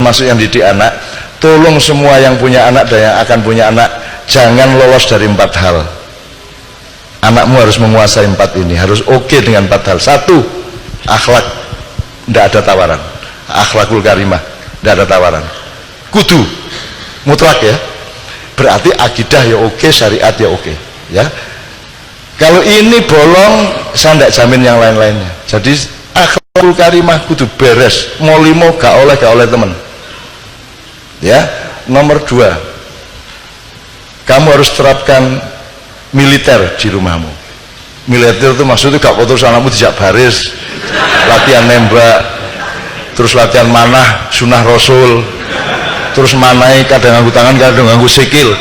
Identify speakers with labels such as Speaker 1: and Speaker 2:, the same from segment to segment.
Speaker 1: termasuk yang didik anak. Tolong semua yang punya anak dan yang akan punya anak, jangan lolos dari 4 hal. Anakmu harus menguasai 4 ini, harus oke dengan 4 hal. 1, akhlak, tidak ada tawaran. Akhlakul karimah, tidak ada tawaran. Kudu mutlak ya, berarti akidah ya oke, syariat ya oke ya. Kalau ini bolong, saya tidak jamin yang lain-lainnya. Jadi akhlakul karimah kudu beres, mau limo gak oleh teman ya. Nomor 2, kamu harus terapkan militer di rumahmu. Militer itu maksudnya gak kotor sanamu dijak baris, latihan nembak, terus latihan manah sunnah rasul, terus manai kadang nganggo tangan kadang nganggo sikil.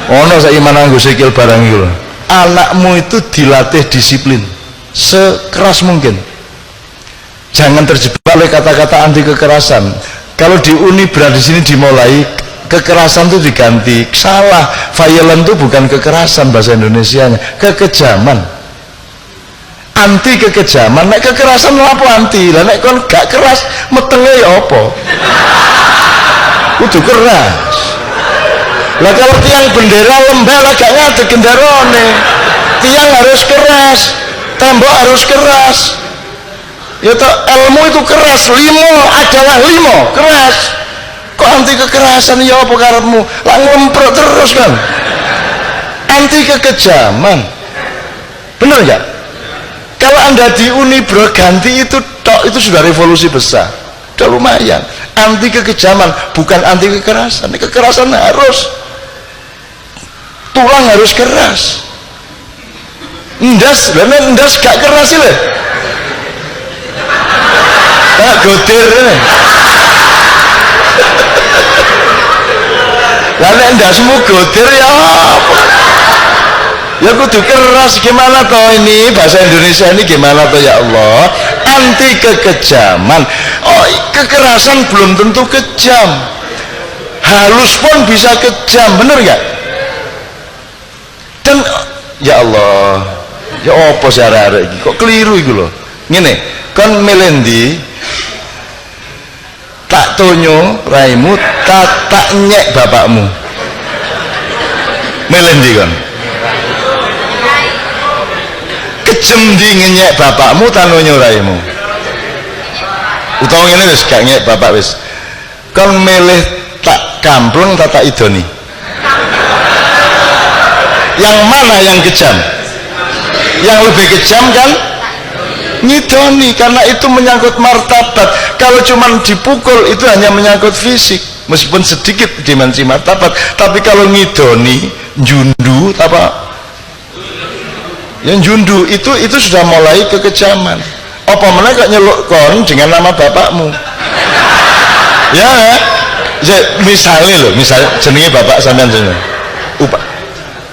Speaker 1: Ono saya mana nganggo sikil barang itu. Anakmu itu dilatih disiplin sekeras mungkin. Jangan terjebak oleh kata-kata anti kekerasan. Kalau di Uni berada di sini dimulai kekerasan itu diganti. Salah, violent itu bukan kekerasan bahasa Indonesianya, kekejaman. Anti kekejaman, nek kekerasan apa anti? Lah nek kon gak keras, metenge ya apa? Kudu keras. Lah kalau tiang bendera lembah lah gak ngadeg gendarone. Tiang harus keras, tembok harus keras. Ya toh ilmu itu keras, limo adalah limo, keras. Kok anti kekerasan ya apa karepmu? Lah ngemprok terus kan. Anti kekejaman. Bener enggak? Kalau Anda di Uni bro ganti itu tok, itu sudah revolusi besar. Udah lumayan. Anti kekejaman, bukan anti kekerasan. Kekerasan harus, tulang harus keras. Ndas, bener ndas gak keras sih leh. Tak gotir nih. Lalu ndasmu gotir ya apa? Ya kudu keras. Gimana toh ini bahasa Indonesia ini gimana toh ya Allah? Anti kekejaman. Oh, kekerasan belum tentu kejam, halus pun bisa kejam, bener gak? Dan ya Allah, ya apa sih arek-arek iki kok keliru iku lho. Ngene, kon melendi tak tonyo raimu, tak nyek bapakmu. Melendi kon. Kejem di ngenyek bapakmu tanpa nyuraimu. Utawa ngene wis gak nyek bapak wis. Kon milih tak kampleng tak idoni. Yang mana yang kejam? Yang lebih kejam kan ngidoni, karena itu menyangkut martabat. Kalau cuman dipukul itu hanya menyangkut fisik, meskipun sedikit dimensi martabat. Tapi kalau ngidoni, jundu apa? Yang jundu itu sudah mulai kekejaman. Apa mereka nyeluk kon dengan nama bapakmu? Ya, misalnya loh, misalnya jenenge bapak sampean jenenge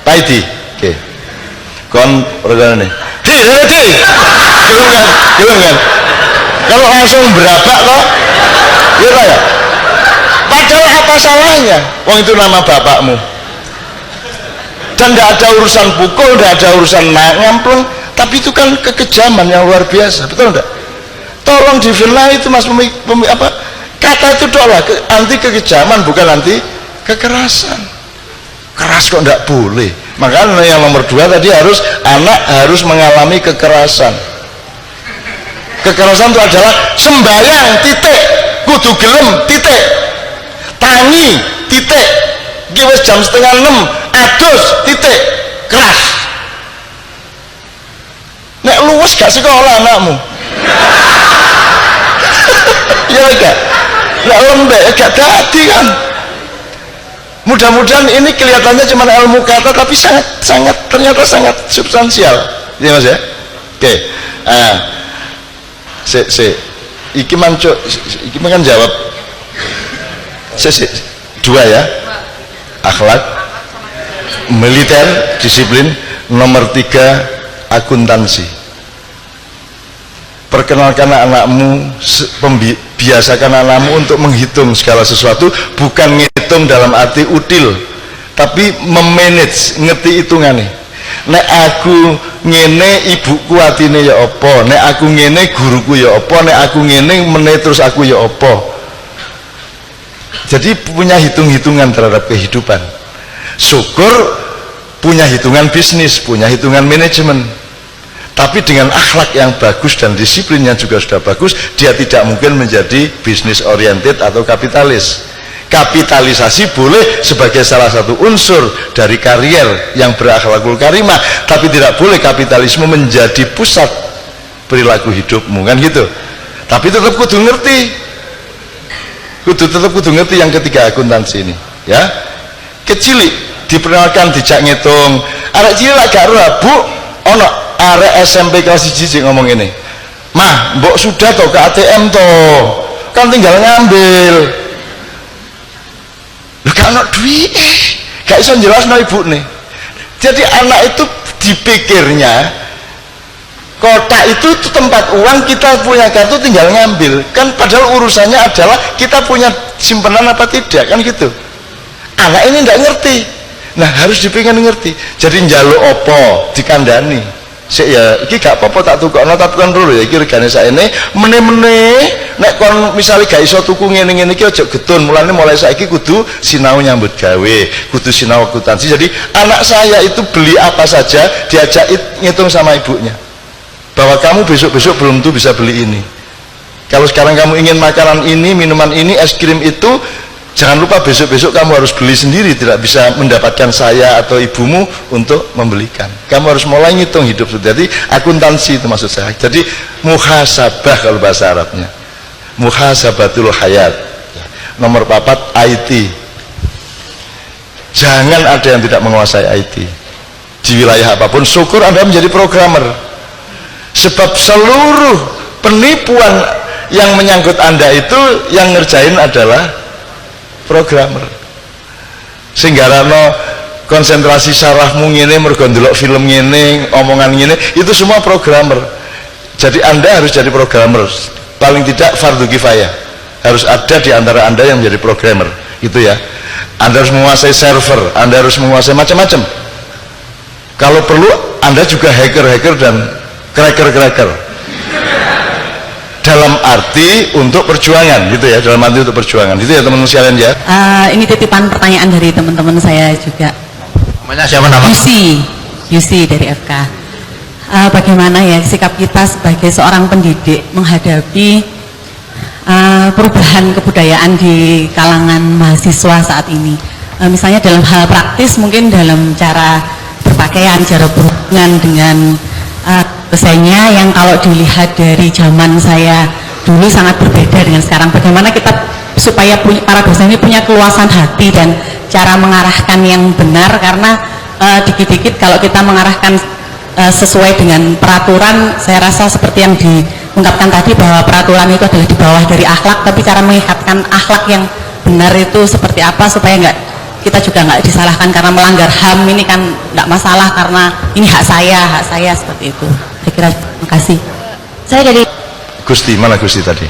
Speaker 1: Paidi, oke. Kon orangane. Gimana kan? Kalau langsung berabak kok, ya. Padahal apa salahnya? Wong itu nama bapakmu. Dan tidak ada urusan pukul, tidak ada urusan ngamplung, tapi itu kan kekejaman yang luar biasa, betul enggak? Tolong dibenahi itu mas, kata itu doang anti kekejaman, bukan anti kekerasan. Keras kok enggak boleh. Makanya yang nomor 2 tadi anak harus mengalami kekerasan. Kekerasan itu adalah sembahyang titik, kudu gelem titik, tangi titik, wis jam 5:30 adus titik, keras. Nek luwes gak sekolah anakmu. Ya enggak, nek lembek gak dadi kan. Mudah-mudahan ini kelihatannya cuma ilmu kata, tapi ternyata sangat substansial, ya mas ya. Oke, iki manco, iki kan jawab. 2 ya, akhlak, militer, disiplin. Nomor 3, akuntansi. Perkenalkan anakmu, biasakan anakmu untuk menghitung segala sesuatu, bukan ngitung dalam arti util, tapi memanage, ngerti hitungannya. nek aku ngene ibuku atine ya apa, nek aku ngene guruku ya apa, nek aku ngene meneh terus aku ya apa. Jadi punya hitung-hitungan terhadap kehidupan. Syukur punya hitungan bisnis, punya hitungan manajemen, tapi dengan akhlak yang bagus dan disiplinnya juga sudah bagus, dia tidak mungkin menjadi bisnis oriented atau kapitalis. Kapitalisasi boleh sebagai salah satu unsur dari karier yang berakhlakul karimah, tapi tidak boleh kapitalisme menjadi pusat perilaku hidupmu, kan gitu. Tapi tetap kudu ngerti, tetap kudu ngerti yang ketiga, akuntansi ini ya. Kecilik diperkenalkan dijak ngitung, arek cilik lak gak ora Bu, ono arek SMP kelas 1 sing ngomong ini, "Mah, mbok sudah toh ke ATM toh, kan tinggal ngambil." Lho gak ono duit, gak iso jelasno ibune. Jadi anak itu dipikirnya kotak itu tempat uang, kita punya kartu tinggal ngambil, kan padahal urusannya adalah kita punya simpanan apa tidak, kan gitu. Anak ini nggak ngerti. Nah, harus dipingin ngerti. Jadi njaluk opo dikandani. Sik ya, iki gak apa-apa tak tukokno, tak tukon dulu ya iki regane sakene, meneh-meneh nek kon misale gak iso tuku ngene-ngene iki aja getun. Mulai saiki kudu sinau nyambut gawe, kudu sinau akuntansi. Jadi anak saya itu beli apa saja diajak ngitung sama ibunya. Bahwa kamu besok-besok belum tuh bisa beli ini. Kalau sekarang kamu ingin makanan ini, minuman ini, es krim itu, jangan lupa besok-besok kamu harus beli sendiri, tidak bisa mendapatkan saya atau ibumu untuk membelikan. Kamu harus mulai ngitung hidup. Jadi akuntansi itu maksud saya. Jadi muhasabah kalau bahasa Arabnya, muhasabatul hayat. Nomor 4, IT. Jangan ada yang tidak menguasai IT di wilayah apapun. Syukur Anda menjadi programmer, sebab seluruh penipuan yang menyangkut Anda itu yang ngerjain adalah programmer. Sehingga konsentrasi sarafmu ngene mergo ndelok film ngene, omongan ngene, itu semua programmer. Jadi Anda harus jadi programmer. Paling tidak fardu kifayah. Harus ada di antara Anda yang menjadi programmer, gitu ya. Anda harus menguasai server, Anda harus menguasai macam-macam. Kalau perlu Anda juga hacker-hacker dan cracker-cracker. Dalam arti untuk perjuangan, gitu ya, dalam arti untuk perjuangan, gitu ya teman-teman sekalian ya.
Speaker 2: Ini titipan pertanyaan dari teman-teman saya juga.
Speaker 3: Namanya siapa nama?
Speaker 2: Yusi dari FK. Bagaimana ya sikap kita sebagai seorang pendidik menghadapi perubahan kebudayaan di kalangan mahasiswa saat ini? Misalnya dalam hal praktis, mungkin dalam cara berpakaian, cara berhubungan dengan dosennya yang kalau dilihat dari zaman saya dulu sangat berbeda dengan sekarang. Bagaimana kita supaya para dosen ini punya keluasan hati dan cara mengarahkan yang benar, karena dikit-dikit kalau kita mengarahkan sesuai dengan peraturan, saya rasa seperti yang diungkapkan tadi bahwa peraturan itu adalah di bawah dari akhlak, tapi cara mengikatkan akhlak yang benar itu seperti apa supaya kita juga nggak disalahkan karena melanggar HAM ini kan nggak masalah karena ini hak saya seperti itu. Saya kira, terima kasih.
Speaker 4: Saya dari
Speaker 1: Gusti, mana Gusti tadi?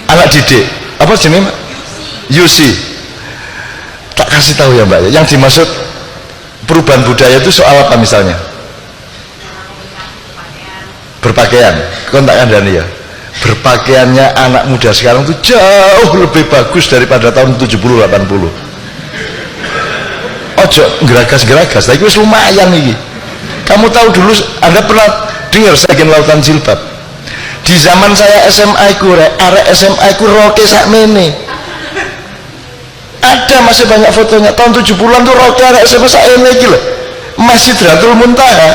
Speaker 1: Anak didik, apa jenis? Yusi. Tak kasih tahu ya Mbak, yang dimaksud perubahan budaya itu soal apa misalnya? Berpakaian, kontak kandani ya. Berpakaiannya anak muda sekarang itu jauh lebih bagus daripada tahun 70-80. Ojo geragas-geragas, tapi itu lumayan nih. Kamu tahu dulu, Anda pernah dengar saya lautan jilbab? Di zaman saya SMA ku, arek SMA ku roke sakmene. Ada masih banyak fotonya tahun 70-an tuh roke arek SMA sakmene iki lho. Masih Sidratul Muntaha.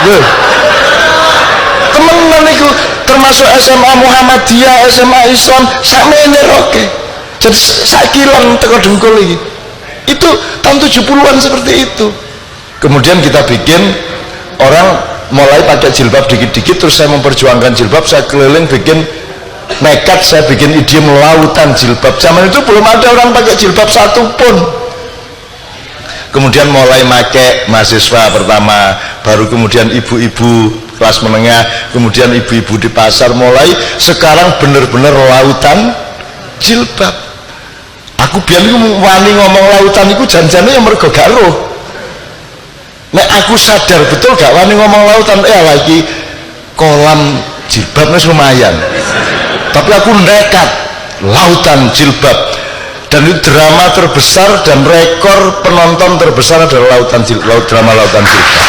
Speaker 1: Loh. Temen-temen itu termasuk SMA Muhammadiyah, SMA Islam sakmene roke. Jadi sakilan teko dengkul iki. Itu tahun 70-an seperti itu. Kemudian kita bikin orang mulai pakai jilbab dikit-dikit, terus saya memperjuangkan jilbab, saya keliling bikin nekat, saya bikin idiom lautan jilbab. Zaman itu belum ada orang pakai jilbab satupun. Kemudian mulai pakai mahasiswa pertama, baru kemudian ibu-ibu kelas menengah, kemudian ibu-ibu di pasar, mulai sekarang benar-benar lautan jilbab. Aku biar wani ngomong lautan itu janjane yang mergo gak roh. Nek aku sadar betul gak wani ngomong lautan, lagi kolam jilbab wis lumayan. Tapi aku nekat lautan jilbab, dan itu drama terbesar dan rekor penonton terbesar adalah drama lautan jilbab.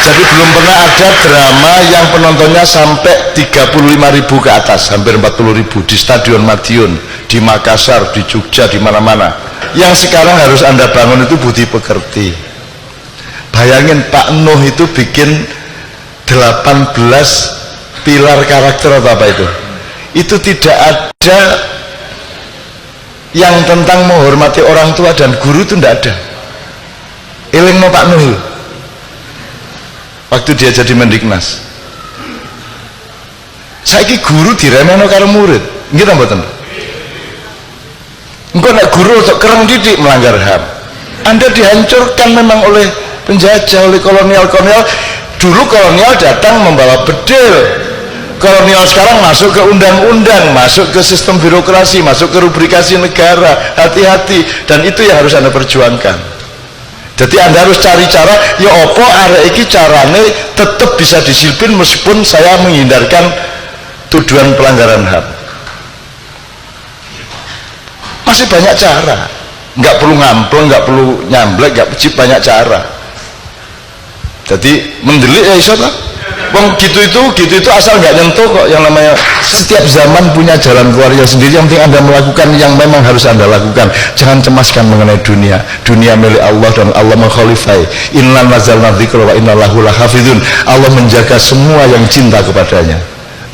Speaker 1: Jadi belum pernah ada drama yang penontonnya sampai 35.000 ke atas, hampir 40.000 di Stadion Madiun, di Makassar, di Jogja, di mana-mana. Yang sekarang harus Anda bangun itu budi pekerti. Bayangin Pak Nuh itu bikin 18 pilar karakter atau apa itu. Itu tidak ada yang tentang menghormati orang tua dan guru, itu tidak ada. Elingno Pak Nuh waktu dia jadi Mendiknas. Saiki guru diremehno karo murid, nggih ta mboten? Engko nek guru untuk kereng didik melanggar HAM. Anda dihancurkan memang oleh penjajah, oleh kolonial-kolonial. Dulu kolonial datang membawa bedil. Kolonial sekarang masuk ke undang-undang, masuk ke sistem birokrasi, masuk ke rubrikasi negara. Hati-hati, dan itu yang harus Anda perjuangkan. Jadi Anda harus cari cara, ya opo arek iki carane tetap bisa disiplin meskipun saya menghindarkan tuduhan pelanggaran HAM. Masih banyak cara, nggak perlu ngampleng, nggak perlu nyamblek, nggak banyak cara. Jadi mendelik ya iso toh. Wong gitu itu asal nggak nyentuh kok. Yang namanya setiap zaman punya jalan keluarnya sendiri. Yang penting Anda melakukan yang memang harus Anda lakukan. Jangan cemaskan mengenai dunia. Dunia milik Allah dan Allah mengkhalifai. Inna nazalna dzikra wa inna lahu lahafizun. Allah menjaga semua yang cinta kepadanya.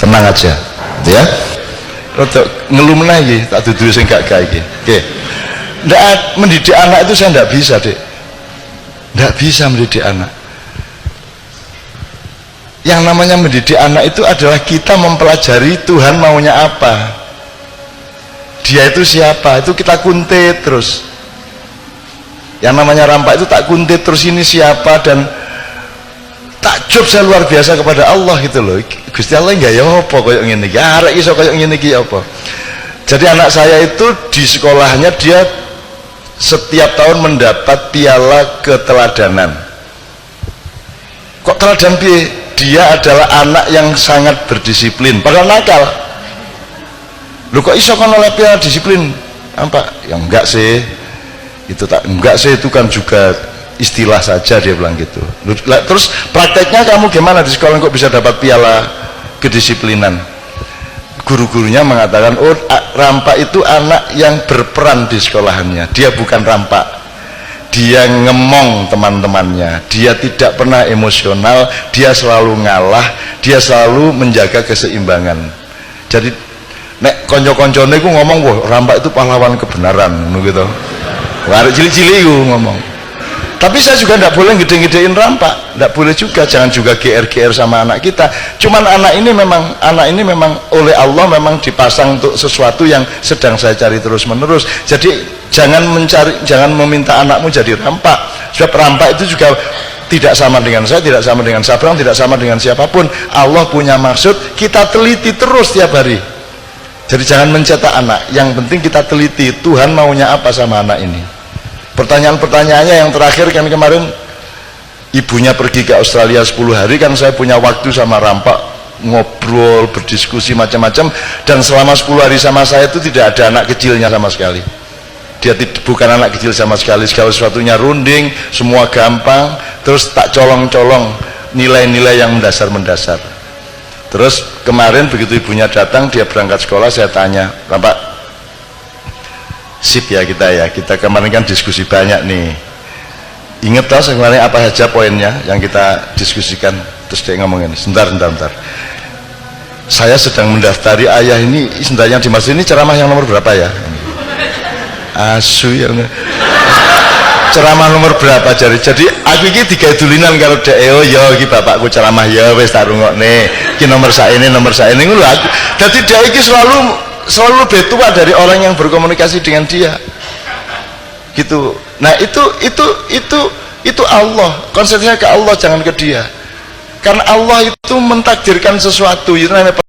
Speaker 1: Tenang aja, ya. Rodok ngeluh lagi, tak dudu sing gak gawe iki. Oke. Ndak mendidik anak itu saya ndak bisa, Dek. Ndak bisa mendidik anak. Yang namanya mendidik anak itu adalah kita mempelajari Tuhan maunya apa, dia itu siapa, itu kita kuntit terus. Yang namanya rampak itu tak kuntit terus, ini siapa, dan takjub saya luar biasa kepada Allah gitu loh. Gusti Allah enggak ya apa koyo ngene iki, arek iso koyo ngene iki apa. Jadi anak saya itu di sekolahnya dia setiap tahun mendapat piala keteladanan. Kok teladan piye? Dia adalah anak yang sangat berdisiplin, padahal nakal. Lu kok iso kan oleh piala disiplin? Apa? Ya enggak sih. Itu tak enggak sih, itu kan juga istilah saja, dia bilang gitu. Terus prakteknya kamu gimana di sekolah kok bisa dapat piala kedisiplinan? Guru-gurunya mengatakan, oh rampak itu anak yang berperan di sekolahannya, dia bukan rampak. Dia ngemong teman-temannya, dia tidak pernah emosional, dia selalu ngalah, dia selalu menjaga keseimbangan. Jadi nek konco-koncone ku ngomong, wah rampak itu pahlawan kebenaran gitu. Arek cilik-cilik ku ngomong. Tapi saya juga tidak boleh gede-gedein rampak, tidak boleh juga, jangan juga GR-GR sama anak kita. Cuman anak ini memang oleh Allah memang dipasang untuk sesuatu yang sedang saya cari terus-menerus. Jadi jangan meminta anakmu jadi rampak. Sebab rampak itu juga tidak sama dengan saya, tidak sama dengan Sabrang, tidak sama dengan siapapun. Allah punya maksud, kita teliti terus tiap hari. Jadi jangan mencetak anak, yang penting kita teliti Tuhan maunya apa sama anak ini. Pertanyaan-pertanyaannya yang terakhir kan kemarin ibunya pergi ke Australia 10 hari, kan saya punya waktu sama rampak ngobrol, berdiskusi macam-macam, dan selama 10 hari sama saya itu tidak ada anak kecilnya sama sekali. Dia bukan anak kecil sama sekali, segala sesuatunya runding, semua gampang, terus tak colong-colong nilai-nilai yang mendasar-mendasar. Terus kemarin begitu ibunya datang, dia berangkat sekolah, saya tanya, Rampak, sip ya kita kemarin kan diskusi banyak nih, inget tau sebenarnya apa saja poinnya yang kita diskusikan? Terus dia ngomongin, sebentar, saya sedang mendaftari ayah ini, sebenarnya yang dimaksud ini ceramah yang nomor berapa ya? Asu ya, ceramah nomor berapa? Jadi aku ini tiga dulinan kalau dek, oh ya iki bapakku ceramah ya wis tak rungokne, iki nomor saene ngono lho. Dadi dia iki selalu lebih tua dari orang yang berkomunikasi dengan dia gitu. Nah itu Allah, konsepnya ke Allah, jangan ke dia, karena Allah itu mentakdirkan sesuatu itu namanya